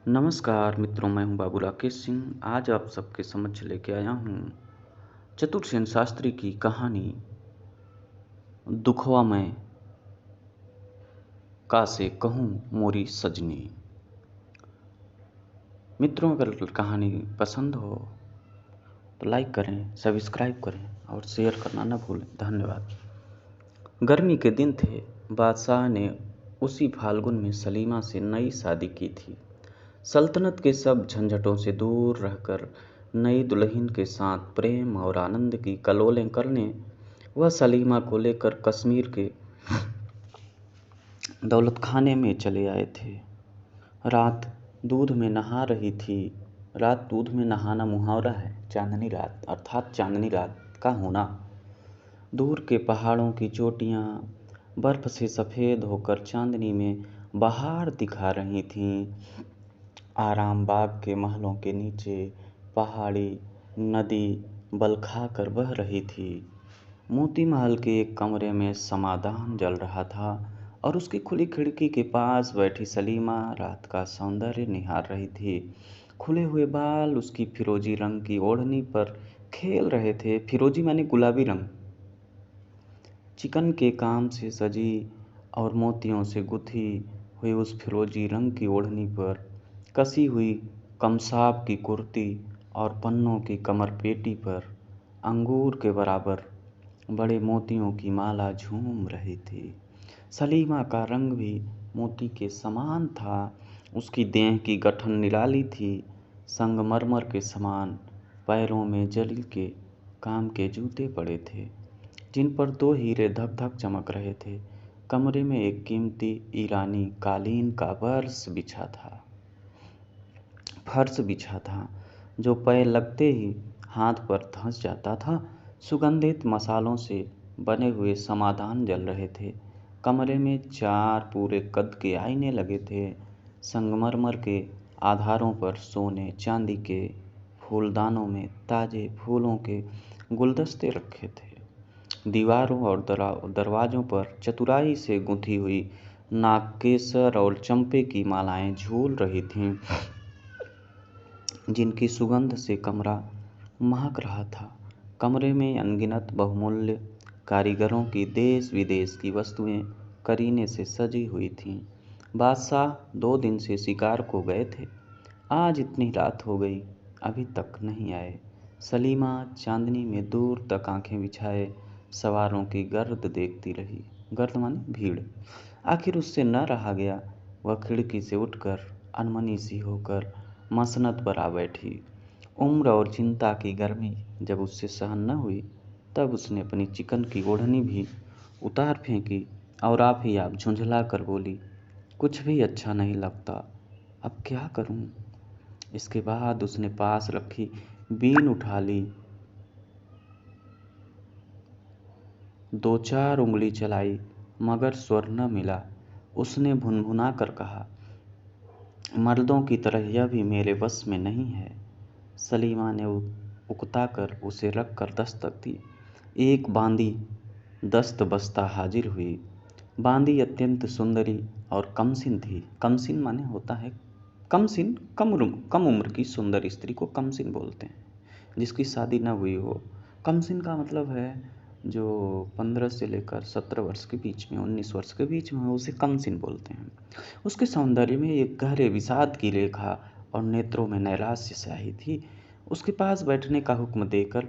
नमस्कार मित्रों, मैं हूं बाबू राकेश सिंह। आज आप सबके समक्ष लेके आया हूं चतुर सेन शास्त्री की कहानी दुखवा में का से कहूँ मोरी सजनी। मित्रों, अगर कहानी पसंद हो तो लाइक करें, सब्सक्राइब करें और शेयर करना न भूलें। धन्यवाद। गर्मी के दिन थे। बादशाह ने उसी फाल्गुन में सलीमा से नई शादी की थी। सल्तनत के सब झंझटों से दूर रहकर नई दुल्हन के साथ प्रेम और आनंद की कलोलें करने वह सलीमा को लेकर कश्मीर के दौलत खाने में चले आए थे। रात दूध में नहा रही थी। रात दूध में नहाना मुहावरा है। चांदनी रात अर्थात चांदनी रात का होना। दूर के पहाड़ों की चोटियां बर्फ से सफ़ेद होकर चांदनी में बहार दिखा रही थीं। आराम बाग के महलों के नीचे पहाड़ी नदी बल खाकर बह रही थी। मोती महल के एक कमरे में समाधान जल रहा था और उसकी खुली खिड़की के पास बैठी सलीमा रात का सौंदर्य निहार रही थी। खुले हुए बाल उसकी फिरोजी रंग की ओढ़नी पर खेल रहे थे। फिरोजी माने गुलाबी रंग। चिकन के काम से सजी और मोतियों से गुथी हुई उस फिरोजी रंग की ओढ़नी पर कसी हुई कमसाब की कुर्ती और पन्नों की कमर पेटी पर अंगूर के बराबर बड़े मोतियों की माला झूम रही थी। सलीमा का रंग भी मोती के समान था। उसकी देह की गठन निराली थी। संगमरमर के समान पैरों में जली के काम के जूते पड़े थे, जिन पर 2 हीरे धक धक चमक रहे थे। कमरे में एक कीमती ईरानी कालीन का फर्श बिछा था जो पैर लगते ही हाथ पर धंस जाता था। सुगंधित मसालों से बने हुए समाधान जल रहे थे। कमरे में 4 पूरे कद के आईने लगे थे। संगमरमर के आधारों पर सोने चांदी के फूलदानों में ताजे फूलों के गुलदस्ते रखे थे। दीवारों और दरवाजों पर चतुराई से गुंथी हुई नागकेसर और चंपे की मालाएं झूल रही थीं, जिनकी सुगंध से कमरा महक रहा था। कमरे में अनगिनत बहुमूल्य कारीगरों की देश विदेश की वस्तुएं करीने से सजी हुई थीं। बादशाह 2 दिन से शिकार को गए थे। आज इतनी रात हो गई, अभी तक नहीं आए। सलीमा चांदनी में दूर तक आंखें बिछाए सवारों की गर्द देखती रही। गर्द माने भीड़। आखिर उससे न रहा गया। वह खिड़की से उठकर अनमनी सी होकर मसनद पर आ बैठी। उम्र और चिंता की गर्मी जब उससे सहन न हुई, तब उसने अपनी चिकन की ओढ़नी भी उतार फेंकी और आप ही आप झुंझला कर बोली, कुछ भी अच्छा नहीं लगता, अब क्या करूं। इसके बाद उसने पास रखी बीन उठा ली, 2-4 उंगली चलाई, मगर स्वर न मिला। उसने भुनभुना कर कहा, मर्दों की तरह यह भी मेरे बस में नहीं है। सलीमा ने उकता कर उसे रख कर दस्तक दी। एक बांदी दस्त बस्ता हाजिर हुई। बांदी अत्यंत सुंदरी और कमसिन थी। कमसिन माने होता है कमसिन, कम उम्र की सुंदर स्त्री को कमसिन बोलते हैं, जिसकी शादी न हुई हो। कमसिन का मतलब है जो 15 से लेकर 17 वर्ष के बीच में, 19 वर्ष के बीच में हो, उसे कमसिन बोलते हैं। उसके सौंदर्य में एक गहरे विषाद की रेखा और नेत्रों में नैराश्य स्याही थी। उसके पास बैठने का हुक्म देकर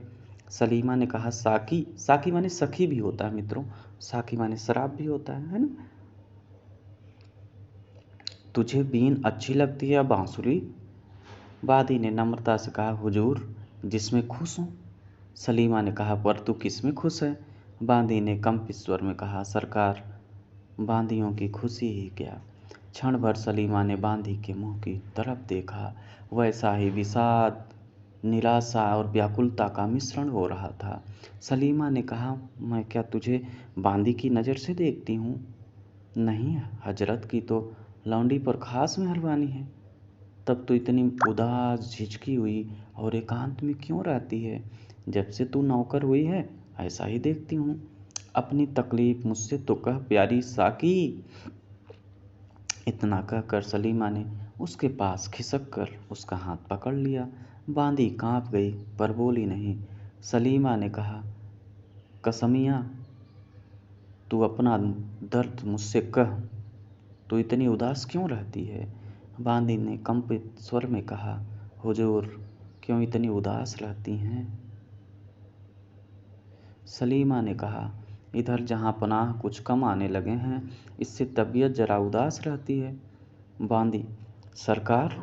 सलीमा ने कहा, साकी। साकी माने सखी भी होता है मित्रों। साकी माने शराब भी होता है ना। तुझे बीन अच्छी लगती है या बांसुरी? वादी ने नम्रता से कहा, हुजूर, जिसमें खुश हूँ। सलीमा ने कहा, पर तू किस में खुश है? बांदी ने कंपित स्वर में कहा, सरकार, बांदियों की खुशी ही क्या। क्षण भर सलीमा ने बांदी के मुंह की तरफ देखा। वैसा ही विषाद, निराशा और व्याकुलता का मिश्रण हो रहा था। सलीमा ने कहा, मैं क्या तुझे बांदी की नज़र से देखती हूँ? नहीं, हजरत की तो लौंडी पर खास मेहरबानी है। तब तो इतनी उदास, झिझकी हुई और एकांत में क्यों रहती है? जब से तू नौकर हुई है, ऐसा ही देखती हूँ। अपनी तकलीफ मुझसे तो कह प्यारी साकी। इतना कहकर सलीमा ने उसके पास खिसक कर उसका हाथ पकड़ लिया। बांदी कांप गई पर बोली नहीं। सलीमा ने कहा, कसमिया, तू अपना दर्द मुझसे कह, तू इतनी उदास क्यों रहती है? बांदी ने कंपित स्वर में कहा, हुजूर, क्यों इतनी उदास रहती हैं? सलीमा ने कहा, इधर जहाँ पनाह कुछ कम आने लगे हैं, इससे तबीयत जरा उदास रहती है। बांदी, सरकार,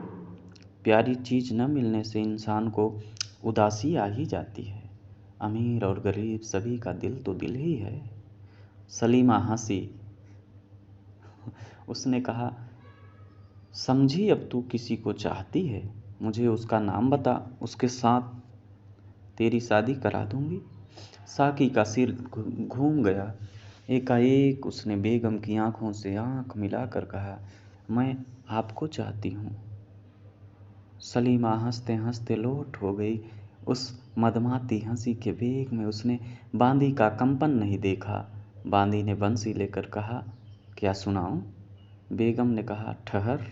प्यारी चीज़ न मिलने से इंसान को उदासी आ ही जाती है। अमीर और गरीब सभी का दिल तो दिल ही है। सलीमा हंसी। उसने कहा, समझी, अब तू किसी को चाहती है। मुझे उसका नाम बता, उसके साथ तेरी शादी करा दूंगी। साकी का सिर घूम गया। एकाएक उसने बेगम की आंखों से आंख मिलाकर कहा, मैं आपको चाहती हूँ। सलीमा हंसते हंसते लोट हो गई। उस मदमाती हंसी के वेग में उसने बांदी का कंपन नहीं देखा। बांदी ने बंसी लेकर कहा, क्या सुनाऊं? बेगम ने कहा, ठहर,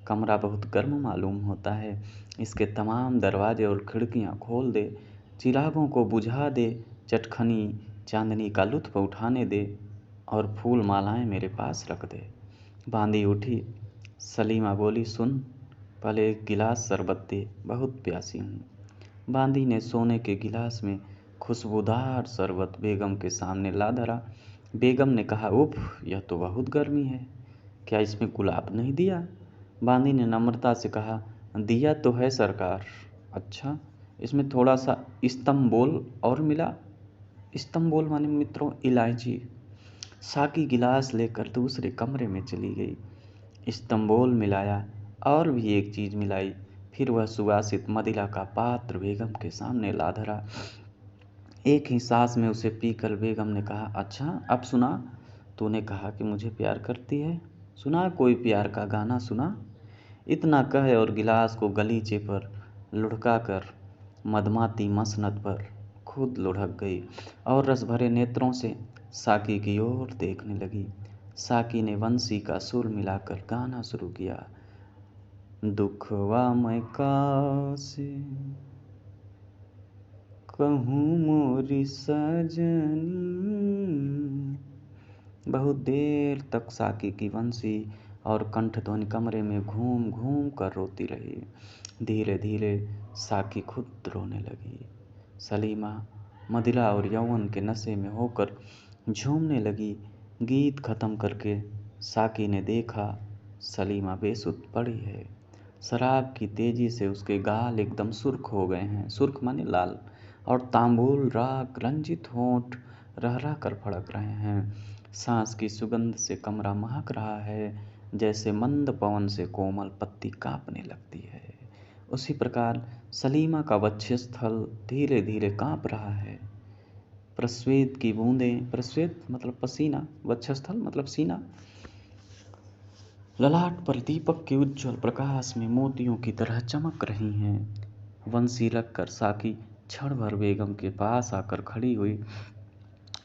कमरा बहुत गर्म मालूम होता है। इसके तमाम दरवाजे और खिड़कियां खोल दे, चिरागों को बुझा दे, चटखनी चांदनी का लुत्फ उठाने दे और फूल मालाएं मेरे पास रख दे। बांदी उठी। सलीमा बोली, सुन, पहले एक गिलास शरबत दे, बहुत प्यासी हूँ। बांदी ने सोने के गिलास में खुशबूदार शरबत बेगम के सामने ला धरा। बेगम ने कहा, उफ, यह तो बहुत गर्मी है, क्या इसमें गुलाब नहीं दिया? बांदी ने नम्रता से कहा, दिया तो है सरकार। अच्छा, इसमें थोड़ा सा इस्तंबोल और मिला। इस्तंबोल माने मित्रों इलायची। साकी गिलास लेकर दूसरे कमरे में चली गई। इस्तंबोल मिलाया और भी एक चीज़ मिलाई। फिर वह सुवासित मदिरा का पात्र बेगम के सामने ला धरा। एक ही सांस में उसे पीकर बेगम ने कहा, अच्छा, अब सुना, तूने कहा कि मुझे प्यार करती है, सुना कोई प्यार का गाना सुना। इतना कहे और गिलास को गलीचे पर लुढ़का कर मदमाती मसनद पर खुद लुढ़क गई और रस भरे नेत्रों से साकी की ओर देखने लगी। साकी ने बंसी का सुर मिलाकर गाना शुरू किया, दुखवा मैं कासे कहूँ मोरी सजनी। बहुत देर तक साकी की बंसी और कंठध्वनि कमरे में घूम घूम कर रोती रही। धीरे धीरे साकी खुद रोने लगी। सलीमा मदिरा और यौवन के नशे में होकर झूमने लगी। गीत खत्म करके साकी ने देखा, सलीमा बेसुध पड़ी है। शराब की तेजी से उसके गाल एकदम सुर्ख हो गए हैं, सुर्ख माने लाल, और तांबूल राग रंजित होंठ रह रह कर फड़क रहे हैं। सांस की सुगंध से कमरा महक रहा है, जैसे मंद पवन से कोमल पत्ती कांपने लगती है। उसी प्रकार सलीमा का वक्षस्थल धीरे धीरे कांप रहा है। प्रस्वेद की बूंदें, प्रस्वेद मतलब पसीना, वक्षस्थल मतलब सीना, ललाट पर दीपक के उज्ज्वल प्रकाश में मोतियों की तरह चमक रही हैं। वंशी रखकर साकी क्षण भर बेगम के पास आकर खड़ी हुई।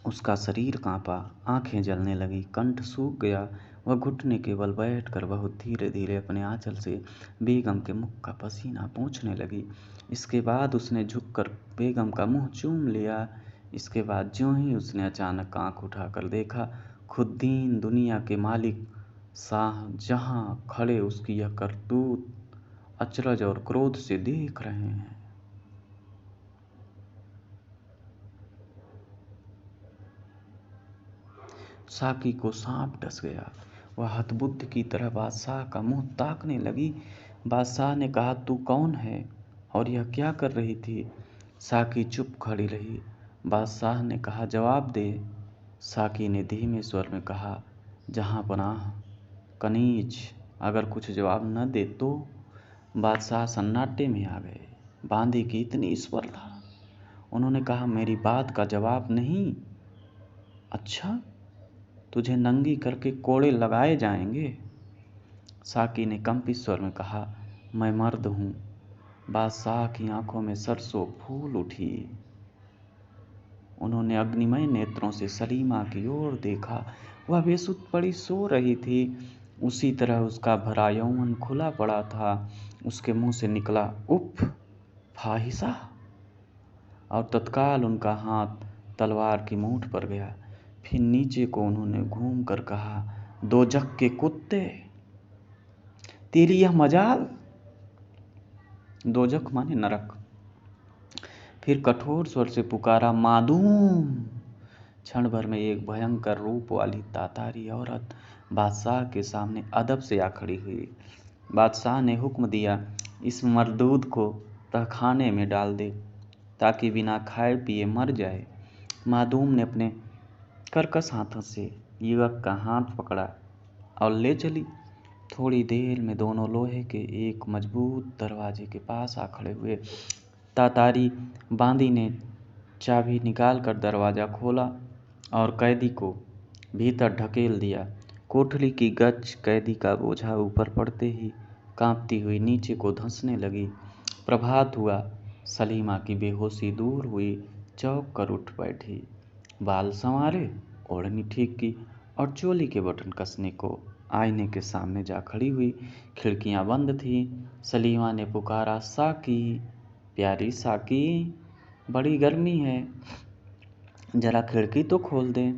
उसका शरीर कांपा, आंखें जलने लगी, कंठ सूख गया। वह घुटने के बल बैठकर बहुत धीरे धीरे अपने आंचल से बेगम के मुख का पसीना पोंछने लगी। इसके बाद उसने झुककर बेगम का मुंह चूम लिया। इसके बाद ज्यों ही उसने अचानक आंख उठाकर देखा, खुद दीन दुनिया के मालिक शाहजहां खड़े उसकी यह करतूत अचरज और क्रोध से देख रहे हैं। साकी को सांप डस गया। वह हतबुद्ध की तरह बादशाह का मुंह ताकने लगी। बादशाह ने कहा, तू कौन है और यह क्या कर रही थी? साकी चुप खड़ी रही। बादशाह ने कहा, जवाब दे। साकी ने धीमे स्वर में कहा, जहां पनाह कनीज, अगर कुछ जवाब न दे तो। बादशाह सन्नाटे में आ गए। बांदी की इतनी स्पर्धा। उन्होंने कहा, मेरी बात का जवाब नहीं? अच्छा, तुझे नंगी करके कोड़े लगाए जाएंगे। साकी ने कंपित स्वर में कहा, मैं मर्द हूँ। बादशाह की आंखों में सरसों फूल उठी। उन्होंने अग्निमय नेत्रों से सलीमा की ओर देखा। वह बेसुध पड़ी सो रही थी। उसी तरह उसका भरा यौवन खुला पड़ा था। उसके मुंह से निकला उफ, फाहिशा, और तत्काल उनका हाथ तलवार की मूठ पर गया। फिर नीचे को उन्होंने घूम कर कहा, दोजख के कुत्ते, तेरी यह मजाल। दोजख माने नरक। फिर कठोर स्वर से पुकारा, मादूम। क्षण भर में एक भयंकर रूप वाली तातारी औरत बादशाह के सामने अदब से आ खड़ी हुई। बादशाह ने हुक्म दिया, इस मरदूद को तहखाने में डाल दे ताकि बिना खाए पिए मर जाए। मादूम ने अपने कर्कश हाथों से युवक का हाथ पकड़ा और ले चली। थोड़ी देर में दोनों लोहे के एक मजबूत दरवाजे के पास आ खड़े हुए। तातारी बांदी ने चाबी निकालकर दरवाज़ा खोला और कैदी को भीतर ढकेल दिया। कोठरी की गच कैदी का बोझा ऊपर पड़ते ही कांपती हुई नीचे को धंसने लगी। प्रभात हुआ। सलीमा की बेहोशी दूर हुई, चौंक कर उठ बैठी, बाल संवारे, ओढ़नी ठीक की और चोली के बटन कसने को आईने के सामने जा खड़ी हुई। खिड़कियां बंद थीं। सलीमा ने पुकारा, साकी, प्यारी साकी, बड़ी गर्मी है, जरा खिड़की तो खोल दे।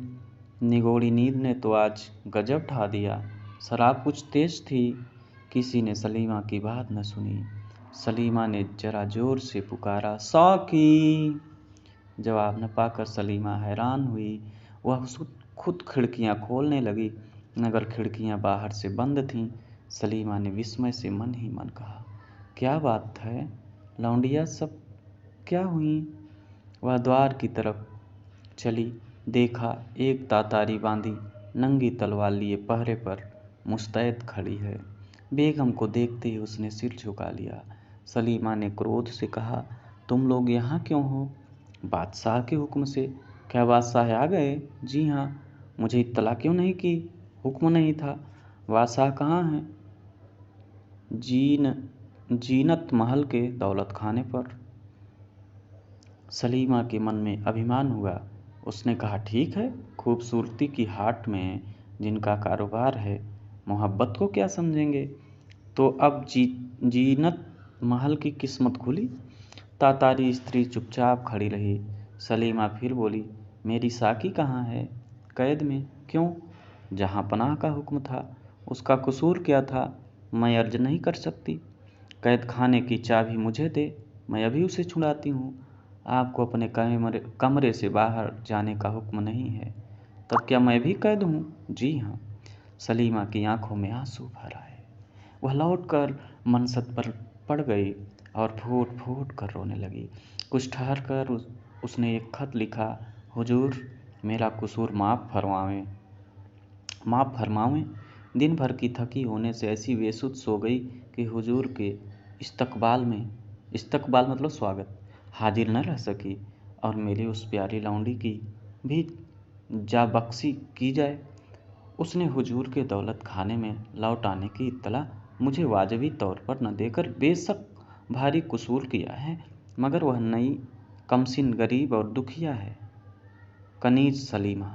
निगोड़ी नींद ने तो आज गजब ढा दिया। शराब कुछ तेज थी। किसी ने सलीमा की बात न सुनी। सलीमा ने जरा जोर से पुकारा, साकी। जवाब न पाकर सलीमा हैरान हुई। वह खुद खिड़कियां खोलने लगी, मगर खिड़कियां बाहर से बंद थीं। सलीमा ने विस्मय से मन ही मन कहा, क्या बात है, लौंडिया सब क्या हुई। वह द्वार की तरफ चली। देखा, एक तातारी बांधी नंगी तलवार लिए पहरे पर मुस्तैद खड़ी है। बेगम को देखते ही उसने सिर झुका लिया। सलीमा ने क्रोध से कहा, तुम लोग यहाँ क्यों हो। बादशाह के हुक्म से। क्या बादशाह आ गए। जी हाँ, मुझे इत्तला क्यों नहीं की, हुक्म नहीं था। बादशाह कहाँ हैं। जीनत महल के दौलत खाने पर। सलीमा के मन में अभिमान हुआ। उसने कहा, ठीक है, खूबसूरती की हाट में जिनका कारोबार है, मोहब्बत को क्या समझेंगे। तो अब जीनत महल की किस्मत खुली। तातारी स्त्री चुपचाप खड़ी रही। सलीमा फिर बोली, मेरी साकी कहाँ है। कैद में। क्यों। जहाँ पनाह का हुक्म था। उसका कसूर क्या था, मैं अर्ज नहीं कर सकती। कैद खाने की चाबी मुझे दे, मैं अभी उसे छुड़ाती हूँ। आपको अपने कमरे से बाहर जाने का हुक्म नहीं है। तब क्या मैं भी कैद हूँ। जी हाँ। सलीमा की आंखों में आंसू भर आए। वह लौटकर मनसद पर पड़ गई और फूट फूट कर रोने लगी। कुछ ठहर कर उसने एक खत लिखा, हुजूर, मेरा कसूर माफ़ फरमावें। दिन भर की थकी होने से ऐसी बेसुध सो गई कि हुजूर के इस्तकबाल मतलब स्वागत, हाजिर न रह सकी और मेरी उस प्यारी लौंडी की भी जाबख्शी की जाए। उसने हुजूर के दौलत खाने में लौट आने की इत्तला मुझे वाजबी तौर पर न देकर बेशक भारी कसूर किया है, मगर वह नई कमसिन गरीब और दुखिया है। कनीज सलीमा।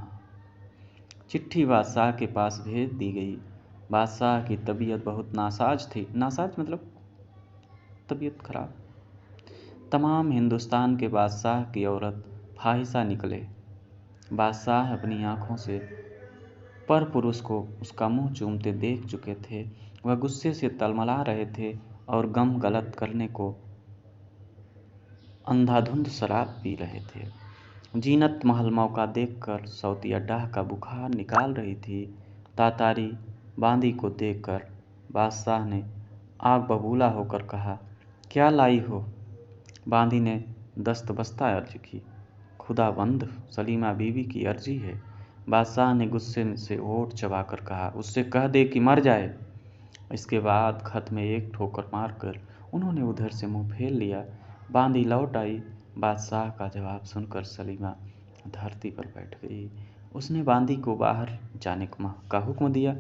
चिट्ठी बादशाह के पास भेज दी गई। बादशाह की तबीयत बहुत नासाज थी। नासाज मतलब तबीयत खराब। तमाम हिंदुस्तान के बादशाह की औरत फाहिशा निकले। बादशाह अपनी आंखों से पर पुरुष को उसका मुंह चूमते देख चुके थे। वह गुस्से से तलमला रहे थे और गम गलत करने को अंधाधुंध शराब पी रहे थे। जीनत महल मौका देखकर सौतिया डाह का बुखार निकाल रही थी। तातारी बांदी को देखकर बादशाह ने आग बबूला होकर कहा, क्या लाई हो। बांदी ने दस्तबस्ता अर्ज की, खुदाबंद, सलीमा बीवी की अर्जी है। बादशाह ने गुस्से से होठ चबाकर कहा, उससे कह दे कि मर जाए। इसके बाद खत में एक ठोकर मारकर उन्होंने उधर से मुंह फेर लिया। बांदी लौट आई। बादशाह का जवाब सुनकर सलीमा धरती पर बैठ गई। उसने बांदी को बाहर जाने का हुक्म दिया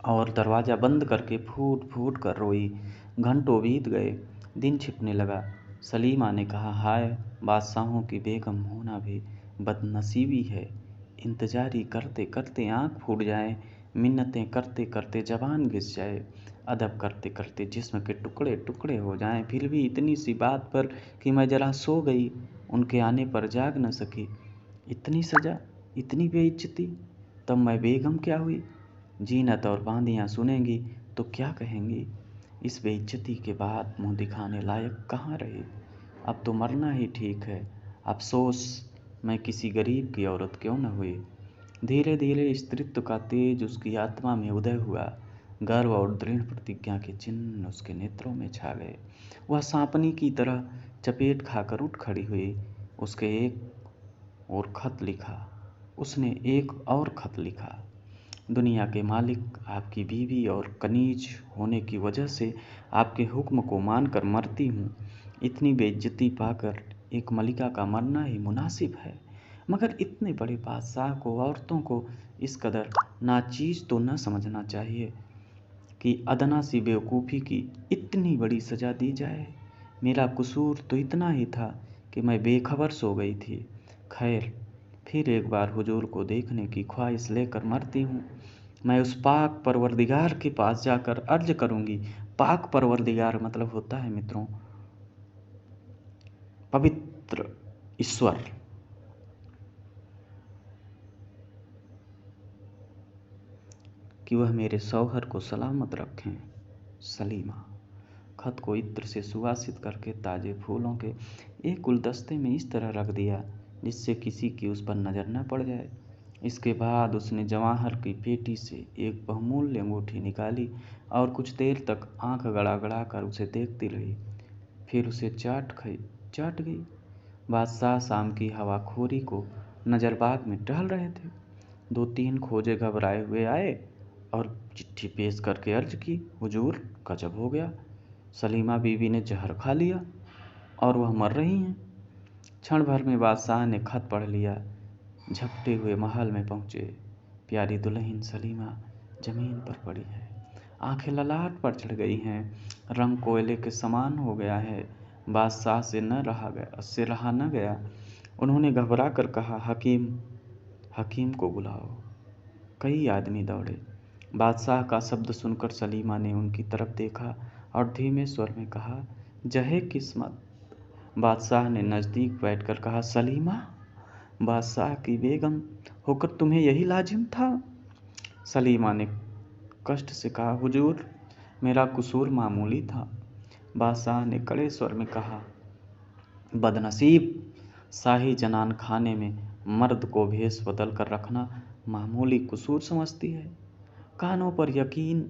और दरवाज़ा बंद करके फूट फूट कर रोई। घंटों बीत गए। दिन छिपने लगा। सलीमा ने कहा, हाय, बादशाहों की बेगम होना भी बदनसीबी है। इंतजारी करते करते आँख फूट जाए। मिन्नतें करते करते जबान घिस जाए, अदब करते करते जिस्म के टुकड़े टुकड़े हो जाएं, फिर भी इतनी सी बात पर कि मैं जरा सो गई, उनके आने पर जाग न सकी। इतनी सजा, इतनी बेइज्जती, तब मैं बेगम क्या हुई? जीनत और बांदियाँ सुनेंगी तो क्या कहेंगी? इस बेइज्जती के बाद मुँह दिखाने लायक कहाँ रही? अब तो मरना ही ठीक है। अफसोस मैं किसी गरीब की औरत क्यों न हुई। धीरे धीरे स्त्रीत्व का तेज उसकी आत्मा में उदय हुआ। गर्व और दृढ़ प्रतिज्ञा के चिन्ह उसके नेत्रों में छा गए। वह सांपनी की तरह चपेट खाकर उठ खड़ी हुई। उसके एक और खत लिखा उसने एक और खत लिखा, दुनिया के मालिक आपकी बीवी और कनीज होने की वजह से आपके हुक्म को मानकर मरती हूँ। इतनी बेइज्जती पाकर एक मलिका का मरना ही मुनासिब है, मगर इतने बड़े बादशाह को औरतों को इस कदर नाचीज तो न समझना चाहिए कि अदना सी बेवकूफ़ी की इतनी बड़ी सज़ा दी जाए। मेरा कसूर तो इतना ही था कि मैं बेखबर सो गई थी। खैर, फिर एक बार हुजूर को देखने की ख्वाहिश लेकर मरती हूँ। मैं उस पाक परवरदिगार के पास जाकर अर्ज करूँगी। पाक परवरदिगार मतलब होता है मित्रों पवित्र ईश्वर। कि वह मेरे शौहर को सलामत रखें। सलीमा। खत को इत्र से सुवासित करके ताजे फूलों के एक गुलदस्ते में इस तरह रख दिया जिससे किसी की उस पर नज़र न पड़ जाए। इसके बाद उसने जवाहर की पेटी से एक बहुमूल्य अंगूठी निकाली और कुछ देर तक आंख गड़ा गड़ा कर उसे देखती रही। फिर उसे चाट गई। बादशाह शाम की हवाखोरी को नजरबाग में टहल रहे थे। 2-3 खोजे घबराए हुए आए और चिट्ठी पेश करके अर्ज की, हुजूर गजब हो गया, सलीमा बीवी ने जहर खा लिया और वह मर रही हैं। क्षण भर में बादशाह ने खत पढ़ लिया। झपटे हुए महल में पहुँचे। प्यारी दुल्हन सलीमा जमीन पर पड़ी है। आंखें ललाट पर चढ़ गई हैं। रंग कोयले के समान हो गया है। बादशाह से रहा न गया। उन्होंने घबरा कर कहा, हकीम को बुलाओ। कई आदमी दौड़े। बादशाह का शब्द सुनकर सलीमा ने उनकी तरफ देखा और धीमे स्वर में कहा, जहे किस्मत। बादशाह ने नज़दीक बैठकर कहा, सलीमा, बादशाह की बेगम होकर तुम्हें यही लाजिम था? सलीमा ने कष्ट से कहा, हुजूर, मेरा कसूर मामूली था। बादशाह ने कड़े स्वर में कहा, बदनसीब, शाही जनान खाने में मर्द को भेष बदल कर रखना मामूली कसूर समझती है। कानों पर यकीन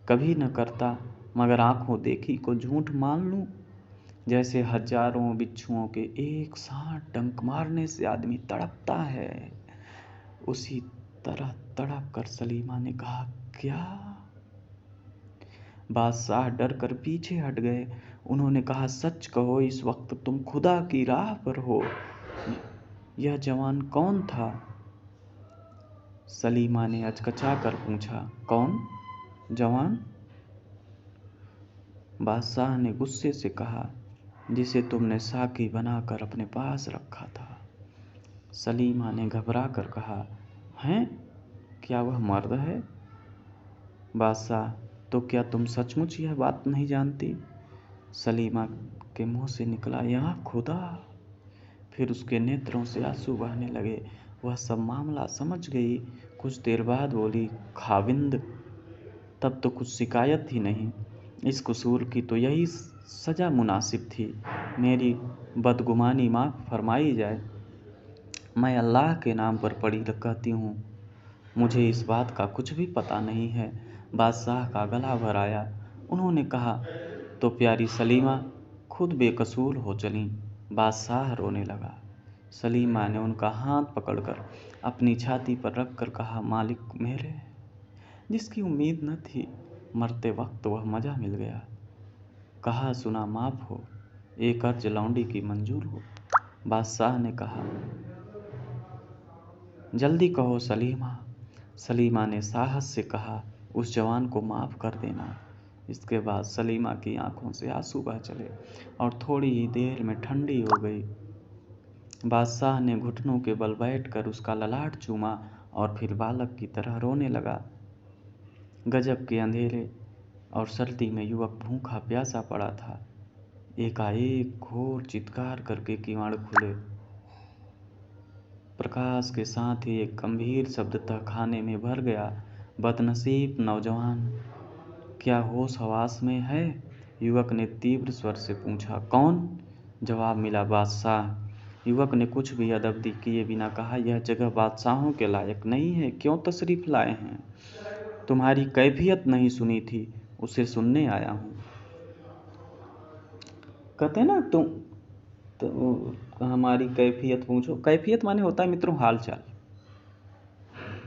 कभी न करता, मगर आंखों देखी को झूठ मान लूं। जैसे हजारों बिच्छुओं के एक साथ डंक मारने से आदमी तड़पता है, उसी तरह तड़प कर सलीमा ने कहा, क्या? बादशाह डर कर पीछे हट गए। उन्होंने कहा, सच कहो, इस वक्त तुम खुदा की राह पर हो। यह जवान कौन था? सलीमा ने अचकचा कर पूछा, कौन जवान? बादशाह ने गुस्से से कहा, जिसे तुमने साकी बनाकर अपने पास रखा था। सलीमा ने घबरा कर कहा, हैं? क्या वह मर्द है? बादशाह, तो क्या तुम सचमुच यह बात नहीं जानती? सलीमा के मुंह से निकला, या खुदा। फिर उसके नेत्रों से आंसू बहने लगे। वह सब मामला समझ गई। कुछ देर बाद बोली, खाविंद, तब तो कुछ शिकायत ही नहीं। इस कसूर की तो यही सज़ा मुनासिब थी। मेरी बदगुमानी माफ़ फरमाई जाए। मैं अल्लाह के नाम पर पड़ी कहती हूँ, मुझे इस बात का कुछ भी पता नहीं है। बादशाह का गला भर आया। उन्होंने कहा, तो प्यारी सलीमा खुद बेकसूर हो चलीं। बादशाह रोने लगा। सलीमा ने उनका हाथ पकड़कर अपनी छाती पर रख कर कहा, मालिक मेरे, जिसकी उम्मीद न थी, मरते वक्त वह मज़ा मिल गया। कहा सुना माफ़ हो, एक अर्ज लौंडी की मंजूर हो। बादशाह ने कहा, जल्दी कहो सलीमा। सलीमा ने साहस से कहा, उस जवान को माफ़ कर देना। इसके बाद सलीमा की आंखों से आंसू बह चले और थोड़ी ही देर में ठंडी हो गई। बादशाह ने घुटनों के बल बैठकर उसका ललाट चूमा और फिर बालक की तरह रोने लगा। गजब के अंधेरे और सर्दी में युवक भूखा प्यासा पड़ा था। एकाएक घोर चित्कार करके किवाड़ खुले। प्रकाश के साथ ही एक गंभीर शब्द तहखाने में भर गया। बदनसीब नौजवान, क्या होश हवास में है? युवक ने तीव्र स्वर से पूछा। कौन? जवाब मिला, बादशाह। युवक ने कुछ भी अदब किए बिना कहा, यह जगह बादशाहों के लायक नहीं है। क्यों तशरीफ लाए हैं? तुम्हारी कैफियत नहीं सुनी थी, उसे सुनने आया हूँ। कहते हैं ना, तुम तो हमारी कैफियत पूछो। कैफियत माने होता है मित्रों हाल चाल,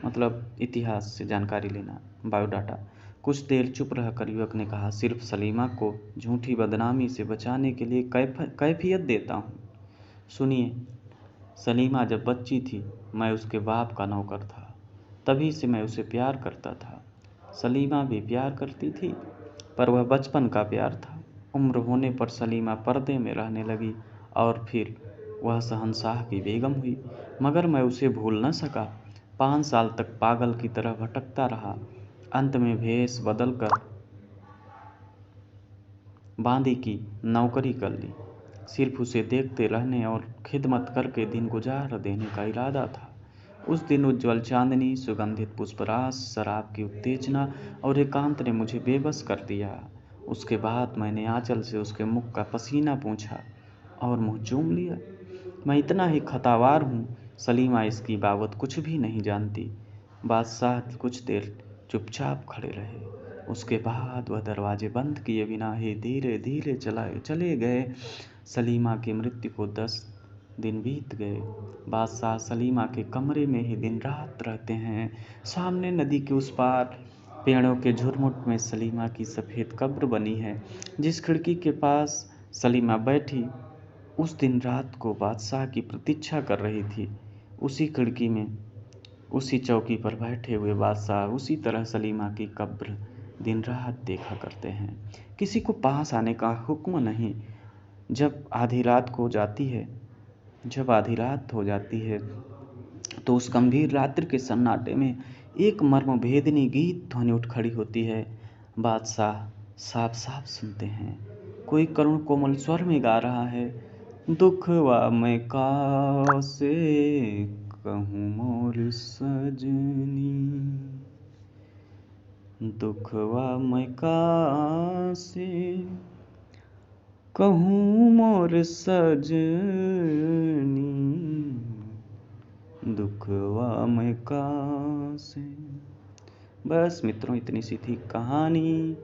मतलब इतिहास से जानकारी लेना, बायोडाटा। कुछ देर चुप रहकर युवक ने कहा, सिर्फ सलीमा को झूठी बदनामी से बचाने के लिए कैफियत देता हूँ। सुनिए, सलीमा जब बच्ची थी मैं उसके बाप का नौकर था, तभी से मैं उसे प्यार करता था। सलीमा भी प्यार करती थी, पर वह बचपन का प्यार था। उम्र होने पर सलीमा पर्दे में रहने लगी और फिर वह शहंशाह की बेगम हुई, मगर मैं उसे भूल न सका। 5 साल तक पागल की तरह भटकता रहा। अंत में भेष बदल कर बांदी की नौकरी कर ली। सिर्फ उसे देखते रहने और खिदमत करके दिन गुजार देने का इरादा था। उस दिन उज्ज्वल चांदनी, सुगंधित पुष्परास, शराब की उत्तेजना और एकांत ने मुझे बेबस कर दिया। उसके बाद मैंने आंचल से उसके मुख का पसीना पूंछा और मुंह चूम लिया। मैं इतना ही खतावार हूँ। सलीमा इसकी बाबत कुछ भी नहीं जानती। बादशाह कुछ देर चुपचाप खड़े रहे। उसके बाद वह दरवाजे बंद किए बिना ही धीरे धीरे चले गए। सलीमा की मृत्यु को 10 दिन बीत गए। बादशाह सलीमा के कमरे में ही दिन रात रहते हैं। सामने नदी के उस पार पेड़ों के झुरमुट में सलीमा की सफ़ेद कब्र बनी है। जिस खिड़की के पास सलीमा बैठी उस दिन रात को बादशाह की प्रतीक्षा कर रही थी, उसी खिड़की में, उसी चौकी पर बैठे हुए बादशाह उसी तरह सलीमा की कब्र दिन रात देखा करते हैं। किसी को पास आने का हुक्म नहीं। जब आधी रात हो जाती है तो उस गंभीर रात्रि के सन्नाटे में एक मर्मभेदिनी गीत ध्वनि उठ खड़ी होती है। बादशाह साफ साफ सुनते हैं, कोई करुण कोमल स्वर में गा रहा है, दुखवा मैं कासे कहूँ मोर सजनी, दुखवा मैं कासे कहूँ मोर सजनी, दुखवा मैं कासे। बस मित्रों, इतनी सी थी कहानी।